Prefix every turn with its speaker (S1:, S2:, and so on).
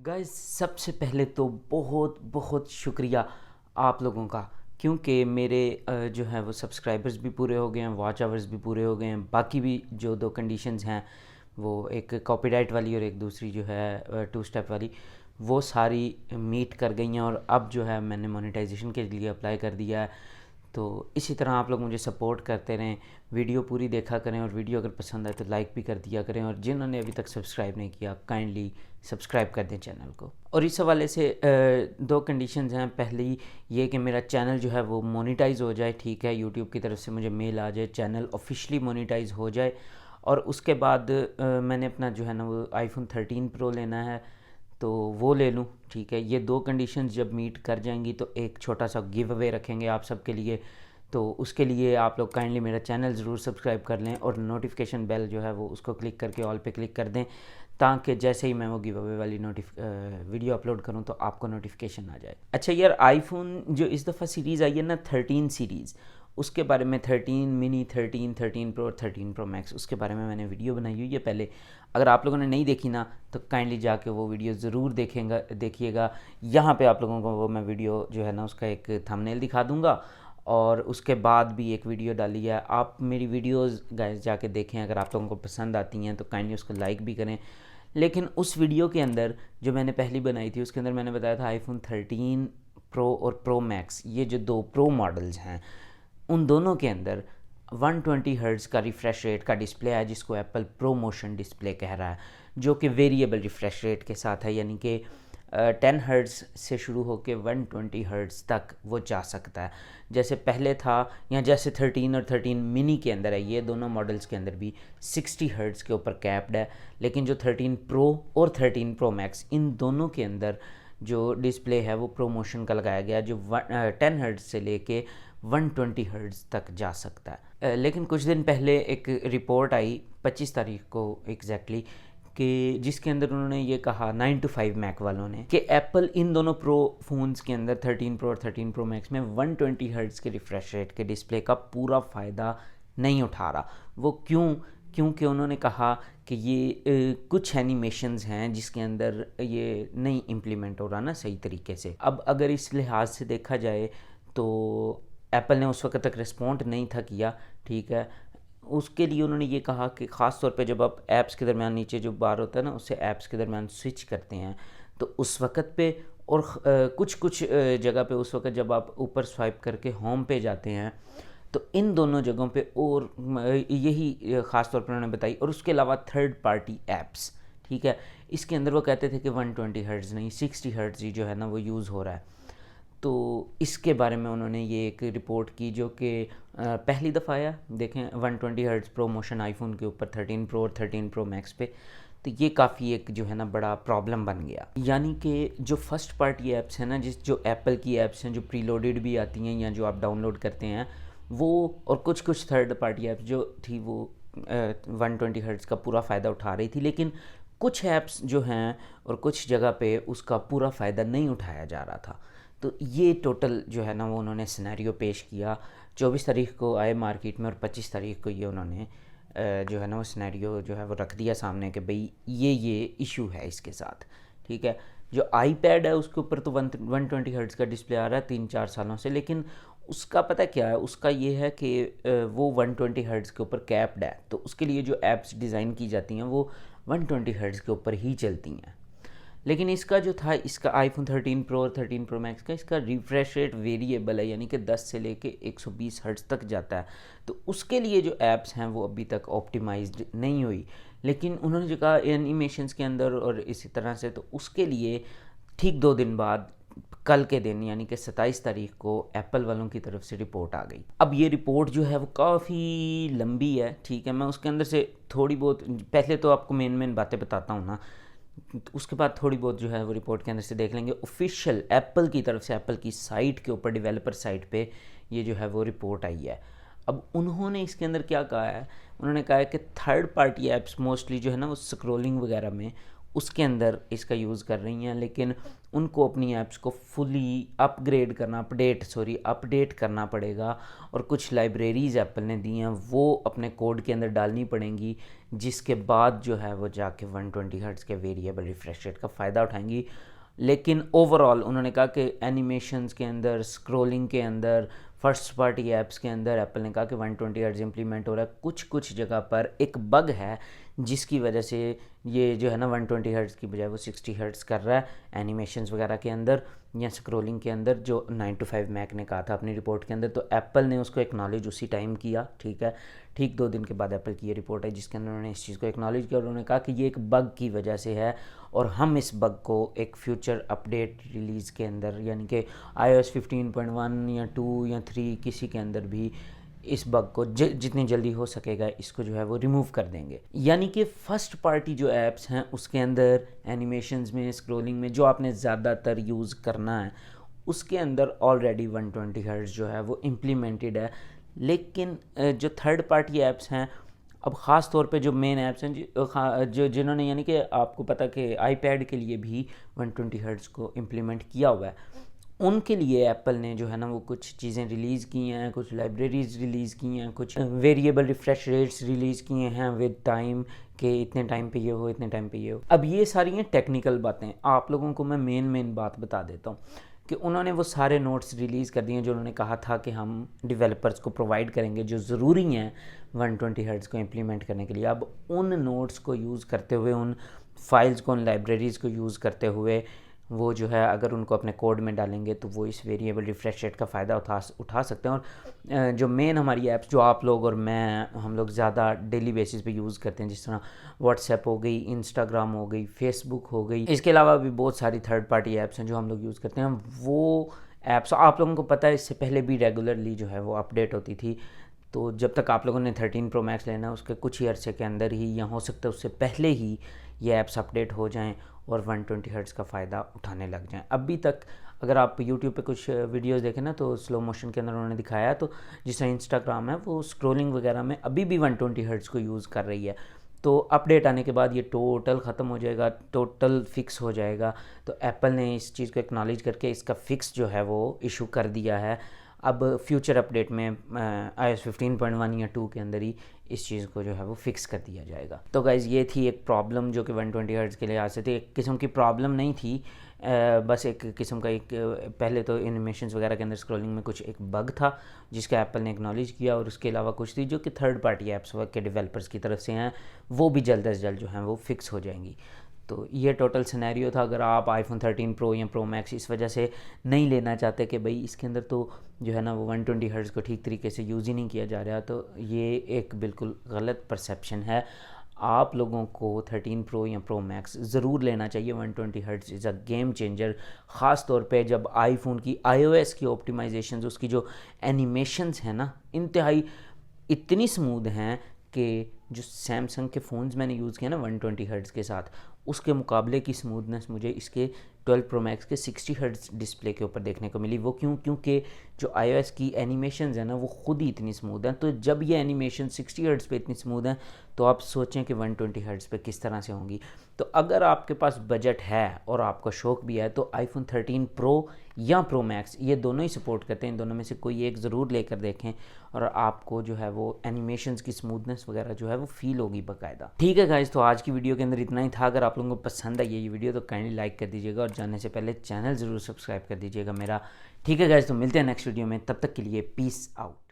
S1: Guys सबसे पहले तो बहुत बहुत शुक्रिया आप लोगों का, क्योंकि मेरे जो है वो सब्सक्राइबर्स भी पूरे हो गए हैं, वॉच आवर्स भी पूरे हो गए हैं। बाकी भी जो दो कंडीशंस हैं, वो एक कॉपीराइट वाली और एक दूसरी जो है टू स्टेप वाली, वो सारी मीट कर गई हैं। और अब जो है मैंने मोनेटाइजेशन के लिए अप्लाई कर दिया है। तो इसी तरह आप लोग मुझे सपोर्ट करते रहें, वीडियो पूरी देखा करें, और वीडियो अगर पसंद आए तो लाइक भी कर दिया करें। और जिन्होंने अभी तक सब्सक्राइब नहीं किया, काइंडली सब्सक्राइब कर दें चैनल को। और इस हवाले से दो कंडीशंस हैं। पहली ये कि मेरा चैनल जो है वो मोनेटाइज हो जाए, ठीक है, यूट्यूब की तरफ से मुझे मेल आ जाए, चैनल ऑफिशियली मोनेटाइज हो जाए। और उसके बाद मैंने अपना जो है ना वो आईफोन 13 प्रो लेना है, तो वो ले लूँ, ठीक है। ये दो कंडीशंस जब मीट कर जाएंगी तो एक छोटा सा गिव अवे रखेंगे आप सबके लिए। तो उसके लिए आप लोग काइंडली मेरा चैनल ज़रूर सब्सक्राइब कर लें, और नोटिफिकेशन बेल जो है वो उसको क्लिक करके ऑल पे क्लिक कर दें, ताकि जैसे ही मैं वो गिव अवे वाली वीडियो अपलोड करूँ तो आपको नोटिफिकेशन आ जाए। अच्छा यार, आईफोन जो इस दफ़ा सीरीज़ आई है ना, 13 सीरीज़, उसके बारे में 13 मिनी, 13 प्रो और 13 प्रो मैक्स, उसके बारे में मैंने वीडियो बनाई हुई है पहले। अगर आप लोगों ने नहीं देखी ना तो काइंडली जाके वो वीडियो ज़रूर देखिएगा। यहाँ पे आप लोगों को वो मैं वीडियो जो है ना उसका एक थंबनेल दिखा दूँगा, और उसके बाद भी एक वीडियो डाली है। आप मेरी वीडियोस गाइस जाके देखें, अगर आप लोगों को पसंद आती हैं तो काइंडली उसको लाइक भी करें। लेकिन उस वीडियो के अंदर जो मैंने पहली बनाई थी, उसके अंदर मैंने बताया था आईफोन 13 प्रो और प्रो मैक्स, ये जो दो प्रो मॉडल्स हैं, उन दोनों के अंदर 120 हर्ट्ज़ का रिफ़्रेश रेट का डिस्प्ले है, जिसको एप्पल प्रो मोशन डिस्प्ले कह रहा है, जो कि वेरिएबल रिफ़्रेश रेट के साथ है, यानी कि 10 हर्ट्ज़ से शुरू होकर 120 हर्ट्ज़ तक वो जा सकता है, जैसे पहले था। या जैसे 13 और 13 मिनी के अंदर है, ये दोनों मॉडल्स के अंदर भी 60 हर्ट्ज़ के ऊपर कैप्ड है। लेकिन जो 13 प्रो और 13 प्रो मैक्स, इन दोनों के अंदर जो डिस्प्ले है वो प्रोमोशन का लगाया गया, जो 10 हर्ट्ज़ से लेके 120 हर्ट्ज़ तक जा सकता है। लेकिन कुछ दिन पहले एक रिपोर्ट आई 25 तारीख को एग्जैक्टली, कि जिसके अंदर उन्होंने ये कहा 9 to 5 मैक वालों ने, कि एप्पल इन दोनों प्रो फ़ोन्स के अंदर 13 प्रो और 13 प्रो मैक्स में 120 हर्ट्ज़ के रिफ़्रेश रेट के डिस्प्ले का पूरा फ़ायदा नहीं उठा रहा। वो क्योंकि उन्होंने कहा कि ये कुछ एनिमेशंस हैं जिसके अंदर ये नहीं इम्प्लीमेंट हो रहा ना सही तरीके से। अब अगर इस लिहाज से देखा जाए तो एप्पल ने उस वक्त तक रिस्पॉन्ड नहीं था किया, ठीक है। उसके लिए उन्होंने ये कहा कि ख़ास तौर पे जब आप ऐप्स के दरमियान नीचे जो बार होता है ना, उससे ऐप्स के दरमियान स्विच करते हैं, तो उस वक्त पे, और कुछ कुछ जगह पे उस वक्त जब आप ऊपर स्वाइप करके होम पे जाते हैं, तो इन दोनों जगहों पे, और यही ख़ास तौर पर उन्होंने बताई। और उसके अलावा थर्ड पार्टी ऐप्स, ठीक है, इसके अंदर वो कहते थे कि 120 हर्ट्ज़ नहीं, 60 हर्ट्ज़ ही जो है ना वो यूज़ हो रहा है। तो इसके बारे में उन्होंने ये एक रिपोर्ट की, जो कि पहली दफ़ा आया, देखें, 120 हर्ट्ज़ प्रोमोशन आईफोन के ऊपर 13 प्रो और 13 प्रो मैक्स पे। तो ये काफ़ी एक जो है ना बड़ा प्रॉब्लम बन गया। यानी कि जो फर्स्ट पार्टी ऐप्स हैं ना, जो एप्पल की ऐप्स हैं जो प्रीलोडेड भी आती हैं या जो आप डाउनलोड करते हैं, वो, और कुछ कुछ थर्ड पार्टी ऐप्स जो थी वो 120 हर्ट्ज़ का पूरा फ़ायदा उठा रही थी। लेकिन कुछ ऐप्स जो हैं और कुछ जगह पे उसका पूरा फ़ायदा नहीं उठाया जा रहा था। तो ये टोटल जो है ना वो उन्होंने सिनेरियो पेश किया। 24 तारीख को आए मार्केट में, और 25 तारीख को ये उन्होंने जो है ना वो सिनेरियो जो है वो रख दिया सामने कि भाई ये इशू है इसके साथ, ठीक है। जो आईपैड है उसके ऊपर तो 120 हर्ट्ज़ का डिस्प्ले आ रहा है 3-4 सालों से, लेकिन उसका पता क्या है, उसका ये है कि वो 120 हर्ट्ज़ के ऊपर कैप्ड है, तो उसके लिए जो ऐप्स डिज़ाइन की जाती हैं वो 120 हर्ट्ज़ के ऊपर ही चलती हैं। लेकिन इसका जो था, इसका आईफोन 13 प्रो और 13 प्रो मैक्स का, इसका रिफ्रेश रेट वेरिएबल है, यानी कि 10 से लेके 120 हर्ट्ज़ तक जाता है। तो उसके लिए जो ऐप्स हैं वो अभी तक ऑप्टिमाइज्ड नहीं हुई। लेकिन उन्होंने जो कहा एनिमेशंस के अंदर और इसी तरह से, तो उसके लिए ठीक 2 दिन बाद, कल के दिन यानी कि 27 तारीख को एप्पल वालों की तरफ से रिपोर्ट आ गई। अब ये रिपोर्ट जो है वो काफ़ी लंबी है, ठीक है। मैं उसके अंदर से थोड़ी बहुत, पहले तो आपको मेन बातें बताता हूँ ना, उसके बाद थोड़ी बहुत जो है वो रिपोर्ट के अंदर से देख लेंगे। ऑफिशियल एप्पल की तरफ से, एप्पल की साइट के ऊपर, डेवलपर साइट पे ये जो है वो रिपोर्ट आई है। अब उन्होंने इसके अंदर क्या कहा है, उन्होंने कहा है कि थर्ड पार्टी ऐप्स मोस्टली जो है ना वो स्क्रोलिंग वगैरह में उसके अंदर इसका यूज़ कर रही हैं, लेकिन उनको अपनी ऐप्स को फुली अपडेट करना पड़ेगा और कुछ लाइब्रेरीज़ एप्पल ने दी हैं वो अपने कोड के अंदर डालनी पड़ेंगी, जिसके बाद जो है वो जाके 120 हर्ट्ज़ के वेरिएबल रिफ्रेश रेट का फ़ायदा उठाएंगी। लेकिन ओवरऑल उन्होंने कहा कि एनिमेशंस के अंदर, स्क्रोलिंग के अंदर, फर्स्ट पार्टी ऐप्स के अंदर एप्पल ने कहा कि 120 हर्ट्ज़ इम्प्लीमेंट हो रहा है। कुछ जगह पर एक बग है जिसकी वजह से ये जो है ना 120 हर्ट्ज़ की बजाय वो 60 हर्ट्ज़ कर रहा है एनिमेशंस वगैरह के अंदर या स्क्रोलिंग के अंदर, जो 9 to 5 मैक ने कहा था अपनी रिपोर्ट के अंदर। तो एप्पल ने उसको एक्नॉलेज उसी टाइम किया, ठीक है। ठीक 2 दिन के बाद एप्पल की ये रिपोर्ट है जिसके अंदर उन्होंने इस चीज़ को एक्नॉलेज किया और उन्होंने कहा कि ये एक बग की वजह से है और हम इस बग को एक फ्यूचर अपडेट रिलीज़ के अंदर, यानी कि iOS 15.1 या 2 या 3 किसी के अंदर भी इस बग को जितनी जल्दी हो सकेगा इसको जो है वो रिमूव कर देंगे। यानी कि फ़र्स्ट पार्टी जो ऐप्स हैं उसके अंदर एनिमेशंस में, स्क्रोलिंग में जो आपने ज़्यादातर यूज़ करना है उसके अंदर ऑलरेडी 120 हर्ट्ज़ जो है वो इम्प्लीमेंटेड है। लेकिन जो थर्ड पार्टी ऐप्स हैं, अब ख़ास तौर पे जो मेन ऐप्स हैं जो जिन्होंने, यानी कि आपको पता कि आईपैड के लिए भी 120 हर्ट्ज़ को इम्प्लीमेंट किया हुआ है, उनके लिए एप्पल ने जो है ना वो कुछ चीज़ें रिलीज़ की हैं, कुछ लाइब्रेरीज़ रिलीज़ की हैं, कुछ वेरिएबल रिफ्रेश रेट्स रिलीज़ किए हैं विद टाइम के इतने टाइम पे ये हो, इतने टाइम पे ये हो। अब ये सारी हैं टेक्निकल बातें, आप लोगों को मैं मेन बात बता देता हूँ कि उन्होंने वो सारे नोट्स रिलीज़ कर दिए जो उन्होंने कहा था कि हम डेवलपर्स को प्रोवाइड करेंगे जो ज़रूरी हैं 120 हर्ट्ज़ को इम्प्लीमेंट करने के लिए। अब उन नोट्स को यूज़ करते हुए, उन फाइल्स को, उन लाइब्रेरीज़ को यूज़ करते हुए वो जो है अगर उनको अपने कोड में डालेंगे तो वो इस वेरिएबल रिफ्रेश रेट का फ़ायदा उठा सकते हैं। और जो मेन हमारी ऐप्स जो आप लोग और मैं, हम लोग ज़्यादा डेली बेसिस पे यूज़ करते हैं, जिस तरह व्हाट्सएप हो गई, इंस्टाग्राम हो गई, फेसबुक हो गई, इसके अलावा भी बहुत सारी थर्ड पार्टी ऐप्स हैं जो हम लोग यूज़ करते हैं। वो ऐप्स आप लोगों को पता है इससे पहले भी रेगुलरली जो है वो अपडेट होती थी। तो जब तक आप लोगों ने 13 Pro Max लेना है उसके कुछ ही अरसे के अंदर ही, या हो सकता है उससे पहले ही, ये ऐप्स अपडेट हो जाएं और 120 हर्ट्ज़ का फ़ायदा उठाने लग जाएं। अभी तक अगर आप यूट्यूब पे कुछ वीडियोस देखें ना तो स्लो मोशन के अंदर उन्होंने दिखाया है, तो जिस तरह इंस्टाग्राम है वो स्क्रोलिंग वगैरह में अभी भी 120 हर्ट्ज़ को यूज़ कर रही है। तो अपडेट आने के बाद ये टोटल ख़त्म हो जाएगा, टोटल फिक्स हो जाएगा। तो एप्पल ने इस चीज़ को एक्नॉलेज करके इसका फ़िक्स जो है वो इशू कर दिया है। अब फ्यूचर अपडेट में iOS 15.1 या 2 के अंदर ही इस चीज़ को जो है वो फिक्स कर दिया जाएगा। तो गाइज़ ये थी एक प्रॉब्लम जो कि 120 हर्ट्ज़ के लिए आ सकती है। एक किस्म की प्रॉब्लम नहीं थी, बस एक किस्म का एक पहले तो एनिमेशंस वगैरह के अंदर स्क्रॉलिंग में कुछ एक बग था जिसका एप्पल ने एक्नॉलेज किया, और उसके अलावा कुछ थी जो कि थर्ड पार्टी ऐप्स के डेवलपर्स की तरफ से हैं, वो भी जल्द अज जल्द जो हैं वो फिक्स हो जाएंगी। तो ये टोटल सिनेरियो था। अगर आप iPhone 13 Pro या Pro Max इस वजह से नहीं लेना चाहते कि भाई इसके अंदर तो जो है ना वो 120 हर्ट्ज़ को ठीक तरीके से यूज़ ही नहीं किया जा रहा, तो ये एक बिल्कुल गलत परसेप्शन है। आप लोगों को 13 Pro या Pro Max ज़रूर लेना चाहिए। 120 hertz is a game changer, ख़ास तौर पे जब आईफोन की iOS की ऑप्टिमाइजेशंस, उसकी जो एनिमेशंस हैं ना, इंतहाई इतनी स्मूथ हैं कि जो सैमसंग के फ़ोन्स मैंने यूज़ किया ना 120 हर्ट्ज़ के साथ, उसके मुकाबले की स्मूथनेस मुझे इसके 12 Pro Max के 60 हर्ट्ज़ डिस्प्ले के ऊपर देखने को मिली। वो क्योंकि जो iOS की एनिमेशंस है ना वो ख़ुद ही इतनी स्मूथ हैं। तो जब ये एनिमेशन 60 हर्ट्ज़ पे इतनी स्मूथ हैं तो आप सोचें कि 120 हर्ट्ज़ पे किस तरह से होंगी। तो अगर आपके पास बजट है और आपका शौक़ भी है तो iPhone 13 Pro या Pro Max ये दोनों ही सपोर्ट करते हैं। इन दोनों में से कोई एक ज़रूर लेकर देखें और आपको जो है वो एनिमेशंस की स्मूथनेस वगैरह जो है वो फील होगी बाकायदा। ठीक है गाइस, तो आज की वीडियो के अंदर इतना ही था। अगर आप लोगों को पसंद आई ये वीडियो तो काइंडली लाइक कर दीजिएगा और जाने से पहले चैनल ज़रूर सब्सक्राइब कर दीजिएगा मेरा। ठीक है गाइस, तो मिलते हैं नेक्स्ट वीडियो में, तब तक के लिए पीस आउट।